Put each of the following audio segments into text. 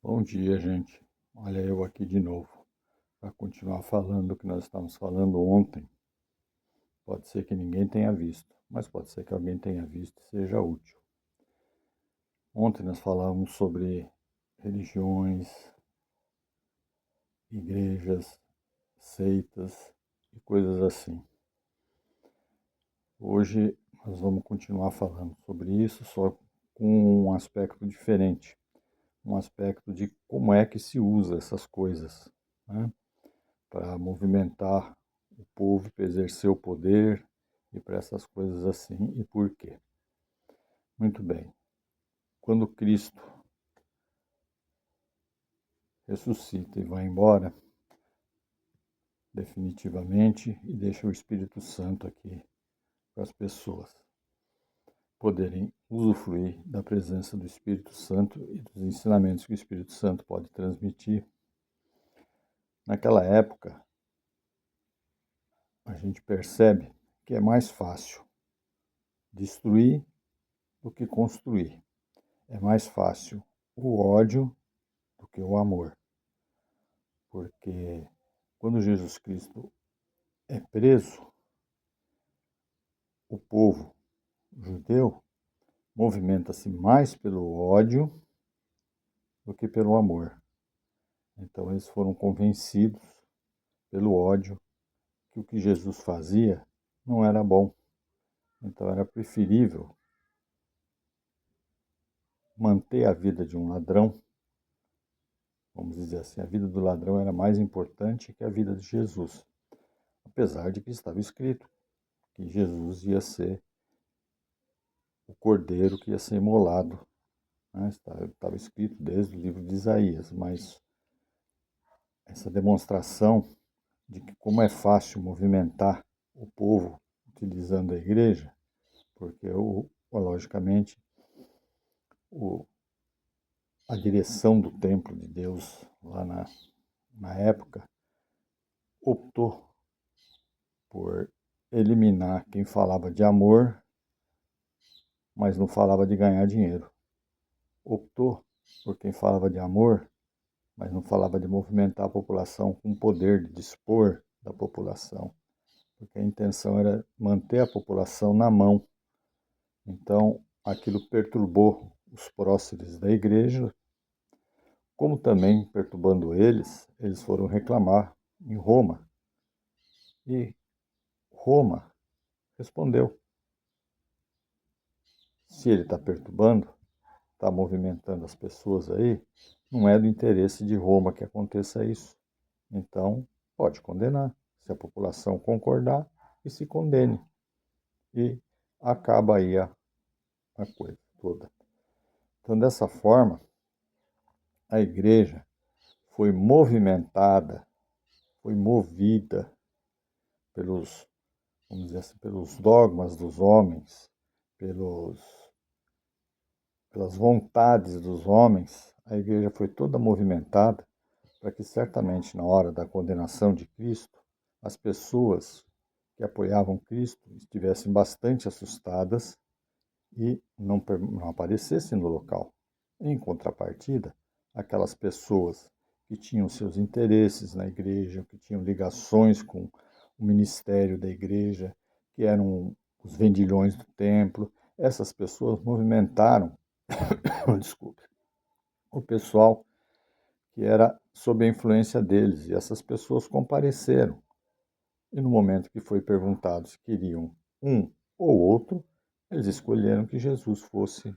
Bom dia, gente. Olha eu aqui de novo para continuar falando o que nós estávamos falando ontem. Pode ser que ninguém tenha visto, mas pode ser que alguém tenha visto e seja útil. Ontem nós falamos sobre religiões, igrejas, seitas e coisas assim. Hoje nós vamos continuar falando sobre isso, só com um aspecto diferente, um aspecto de como é que se usa essas coisas, né? Para movimentar o povo, para exercer o poder e para essas coisas assim. E por quê? Muito bem. Quando Cristo ressuscita e vai embora, definitivamente, e deixa o Espírito Santo aqui para as pessoas poderem usufruir da presença do Espírito Santo e dos ensinamentos que o Espírito Santo pode transmitir. Naquela época, a gente percebe que é mais fácil destruir do que construir. É mais fácil o ódio do que o amor. Porque quando Jesus Cristo é preso, o povo judeu movimenta-se mais pelo ódio do que pelo amor. Então eles foram convencidos pelo ódio que o que Jesus fazia não era bom. Então era preferível manter a vida de um ladrão, vamos dizer assim, a vida do ladrão era mais importante que a vida de Jesus. Apesar de que estava escrito que Jesus ia ser o cordeiro que ia ser imolado, né? Estava escrito desde o livro de Isaías, mas essa demonstração de que como é fácil movimentar o povo utilizando a igreja, porque logicamente o, a direção do templo de Deus lá na época optou por eliminar quem falava de amor, mas não falava de ganhar dinheiro. Optou por quem falava de amor, mas não falava de movimentar a população com o poder de dispor da população, porque a intenção era manter a população na mão. Então, aquilo perturbou os próceres da igreja, como também, perturbando eles, eles foram reclamar em Roma. E Roma respondeu: se ele está perturbando, está movimentando as pessoas aí, não é do interesse de Roma que aconteça isso. Então, pode condenar. Se a população concordar, e se condene. E acaba aí a coisa toda. Então, dessa forma, a igreja foi movimentada, foi movida pelos, vamos dizer assim, pelos dogmas dos homens, pelas vontades dos homens. A igreja foi toda movimentada para que certamente na hora da condenação de Cristo, as pessoas que apoiavam Cristo estivessem bastante assustadas e não aparecessem no local. Em contrapartida, aquelas pessoas que tinham seus interesses na igreja, que tinham ligações com o ministério da igreja, que eram os vendilhões do templo, essas pessoas movimentaram, desculpe, o pessoal que era sob a influência deles, e essas pessoas compareceram. E no momento que foi perguntado se queriam um ou outro, eles escolheram que Jesus fosse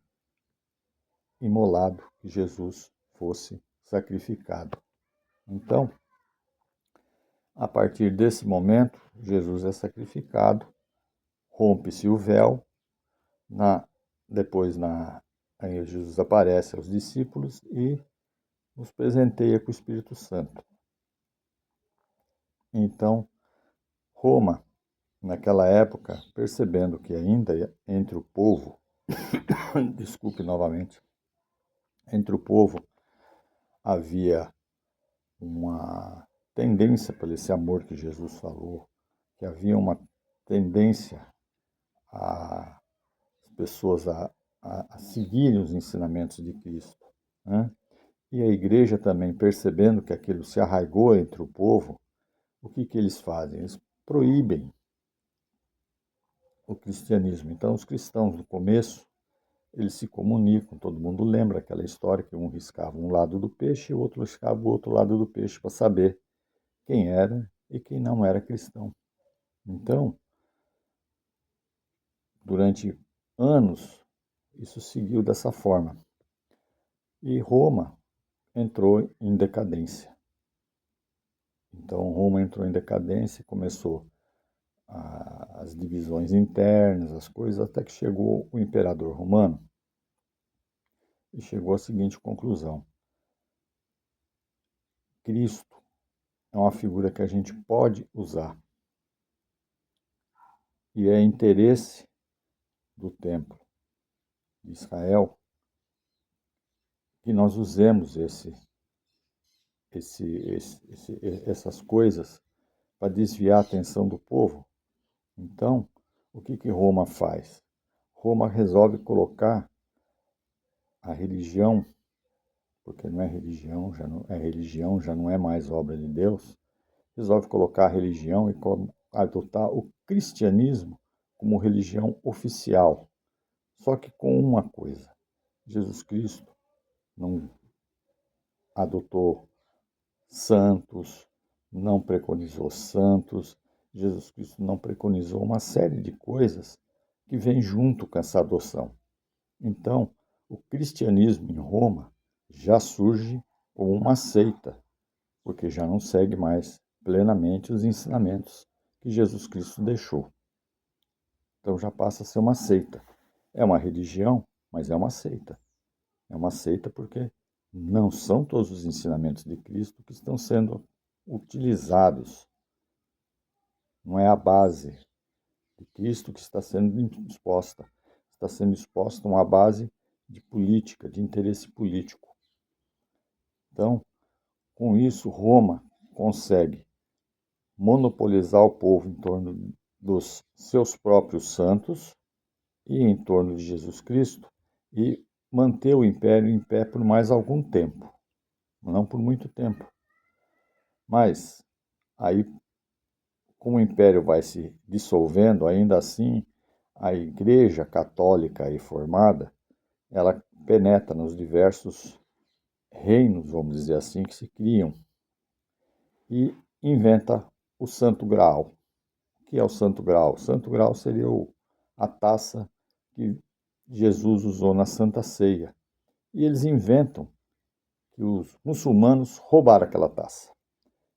imolado, que Jesus fosse sacrificado. Então, a partir desse momento, Jesus é sacrificado, rompe-se o véu, aí Jesus aparece aos discípulos e nos presenteia com o Espírito Santo. Então, Roma, naquela época, percebendo que ainda entre o povo, desculpe novamente, entre o povo havia uma tendência por esse amor que Jesus falou, que havia uma tendência as pessoas a seguirem os ensinamentos de Cristo, né? E a igreja também, percebendo que aquilo se arraigou entre o povo, o que eles fazem? Eles proíbem o cristianismo. Então, os cristãos, no começo, eles se comunicam, todo mundo lembra aquela história que um riscava um lado do peixe e o outro riscava o outro lado do peixe para saber quem era e quem não era cristão. Então, durante anos, isso seguiu dessa forma. E Roma entrou em decadência. Então, Roma entrou em decadência e começou as divisões internas, as coisas, até que chegou o imperador romano e chegou à seguinte conclusão: Cristo é uma figura que a gente pode usar e é interesse do templo de Israel que nós usemos essas coisas para desviar a atenção do povo. Então, o que Roma faz? Roma resolve colocar a religião, porque não é religião, já não é mais obra de Deus, resolve colocar a religião e adotar o cristianismo como religião oficial. Só que com uma coisa: Jesus Cristo não adotou santos, não preconizou santos, Jesus Cristo não preconizou uma série de coisas que vem junto com essa adoção. Então, o cristianismo em Roma já surge como uma seita, porque já não segue mais plenamente os ensinamentos que Jesus Cristo deixou. Então já passa a ser uma seita. É uma religião, mas é uma seita. É uma seita porque não são todos os ensinamentos de Cristo que estão sendo utilizados. Não é a base de Cristo que está sendo exposta. Está sendo exposta uma base de política, de interesse político. Então, com isso, Roma consegue monopolizar o povo em torno dos seus próprios santos e em torno de Jesus Cristo e manter o império em pé por mais algum tempo, não por muito tempo. Mas aí, como o império vai se dissolvendo, ainda assim, a Igreja Católica aí formada, ela penetra nos diversos reinos, vamos dizer assim, que se criam e inventa o Santo Graal. O que é o Santo Graal? O Santo Graal seria a taça que Jesus usou na Santa Ceia. E eles inventam que os muçulmanos roubaram aquela taça.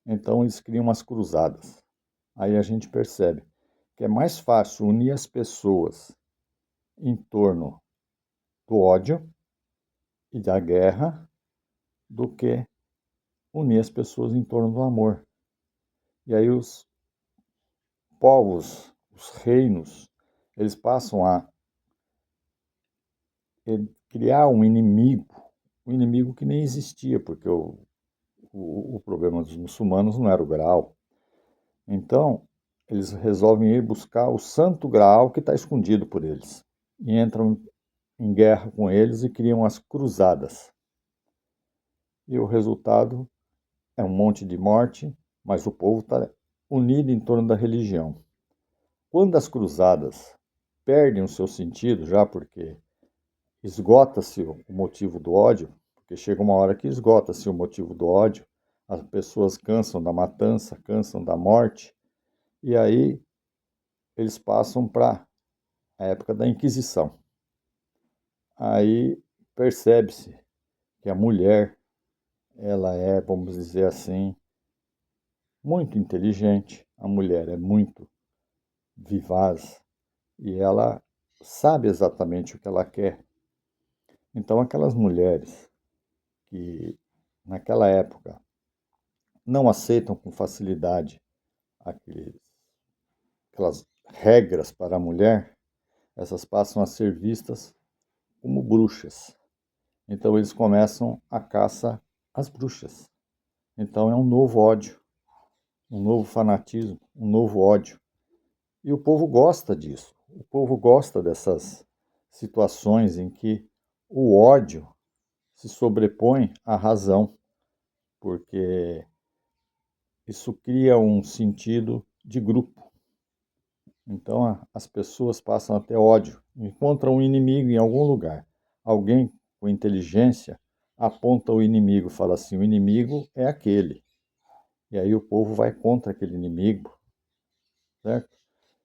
Então eles criam umas cruzadas. Aí a gente percebe que é mais fácil unir as pessoas em torno do ódio e da guerra do que unir as pessoas em torno do amor. E aí os povos, os reinos, eles passam a criar um inimigo que nem existia, porque o problema dos muçulmanos não era o Graal. Então, eles resolvem ir buscar o Santo Graal que está escondido por eles. E entram em guerra com eles e criam as cruzadas. E o resultado é um monte de morte, mas o povo está unido em torno da religião. Quando as cruzadas perdem o seu sentido, já porque esgota-se o motivo do ódio, porque chega uma hora que esgota-se o motivo do ódio, as pessoas cansam da matança, cansam da morte, e aí eles passam para a época da Inquisição. Aí percebe-se que a mulher, ela é, vamos dizer assim, muito inteligente, a mulher é muito vivaz e ela sabe exatamente o que ela quer. Então aquelas mulheres que naquela época não aceitam com facilidade aquelas regras para a mulher, essas passam a ser vistas como bruxas. Então eles começam a caça às bruxas. Então é um novo ódio, um novo fanatismo, um novo ódio. E o povo gosta disso. O povo gosta dessas situações em que o ódio se sobrepõe à razão, porque isso cria um sentido de grupo. Então as pessoas passam a ter ódio, encontram um inimigo em algum lugar. Alguém com inteligência aponta o inimigo, fala assim: o inimigo é aquele. E aí o povo vai contra aquele inimigo, certo?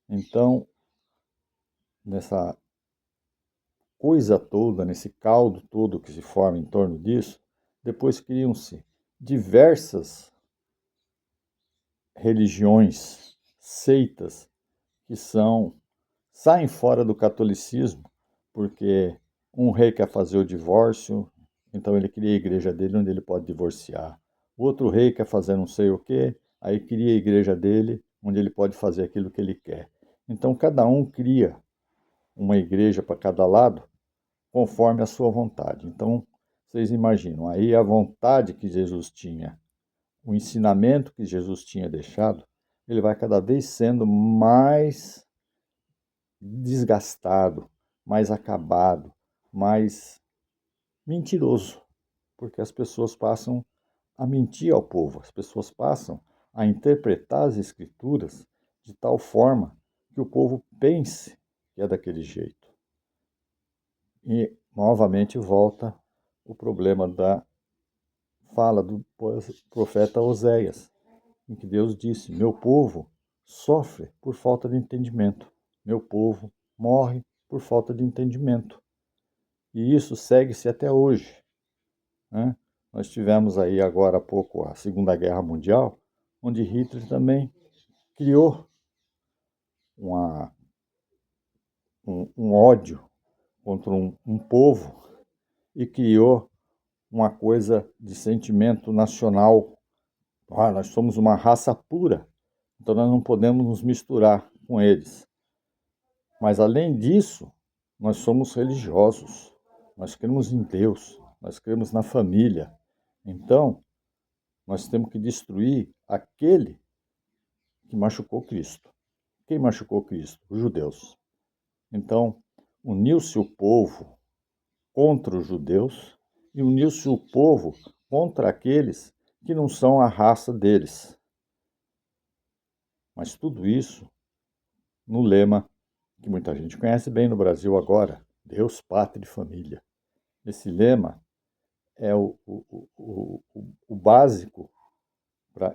Então, nessa coisa toda, nesse caldo todo que se forma em torno disso, depois criam-se diversas religiões, seitas, que saem fora do catolicismo, porque um rei quer fazer o divórcio, então ele cria a igreja dele onde ele pode divorciar. O outro rei quer fazer não sei o quê, aí cria a igreja dele onde ele pode fazer aquilo que ele quer. Então cada um cria uma igreja para cada lado, conforme a sua vontade. Então, vocês imaginam, aí a vontade que Jesus tinha, o ensinamento que Jesus tinha deixado, ele vai cada vez sendo mais desgastado, mais acabado, mais mentiroso, porque as pessoas passam a mentir ao povo, as pessoas passam a interpretar as escrituras de tal forma que o povo pense que é daquele jeito. E novamente volta o problema da fala do profeta Oséias, em que Deus disse: meu povo sofre por falta de entendimento, meu povo morre por falta de entendimento. E isso segue-se até hoje, né? Nós tivemos aí agora há pouco a Segunda Guerra Mundial, onde Hitler também criou uma, um ódio contra um povo e criou uma coisa de sentimento nacional. Ah, nós somos uma raça pura, então nós não podemos nos misturar com eles. Mas além disso, nós somos religiosos, nós cremos em Deus, nós cremos na família. Então, nós temos que destruir aquele que machucou Cristo. Quem machucou Cristo? Os judeus. Então, uniu-se o povo contra os judeus e uniu-se o povo contra aqueles que não são a raça deles. Mas tudo isso no lema que muita gente conhece bem no Brasil agora: Deus, Pátria e Família. Esse lema é o básico para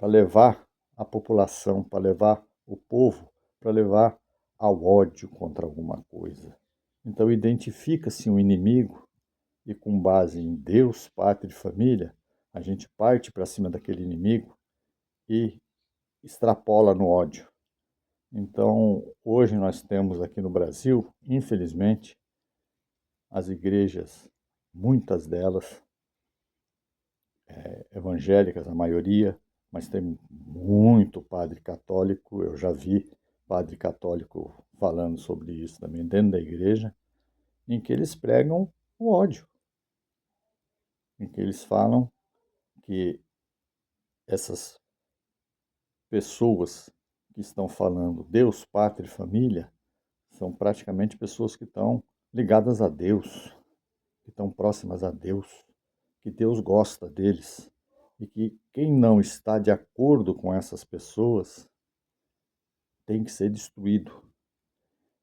levar a população, para levar o povo, para levar ao ódio contra alguma coisa. Então identifica-se um inimigo e com base em Deus, Pátria e Família, a gente parte para cima daquele inimigo e extrapola no ódio. Então, hoje nós temos aqui no Brasil, infelizmente, as igrejas, muitas delas evangélicas, a maioria, mas tem muito padre católico, eu já vi padre católico falando sobre isso também dentro da igreja, em que eles pregam o ódio, em que eles falam que essas pessoas que estão falando Deus, Pátria e Família são praticamente pessoas que estão ligadas a Deus, que estão próximas a Deus, que Deus gosta deles e que quem não está de acordo com essas pessoas tem que ser destruído.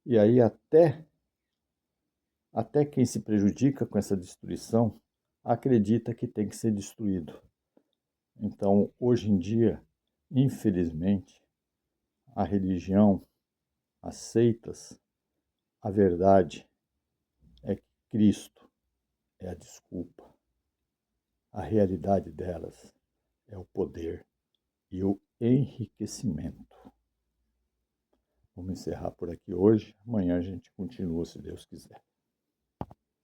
E aí até quem se prejudica com essa destruição acredita que tem que ser destruído. Então, hoje em dia, infelizmente, a religião, as seitas, a verdade é que Cristo é a desculpa. A realidade delas é o poder e o enriquecimento. Vamos encerrar por aqui hoje. Amanhã a gente continua, se Deus quiser.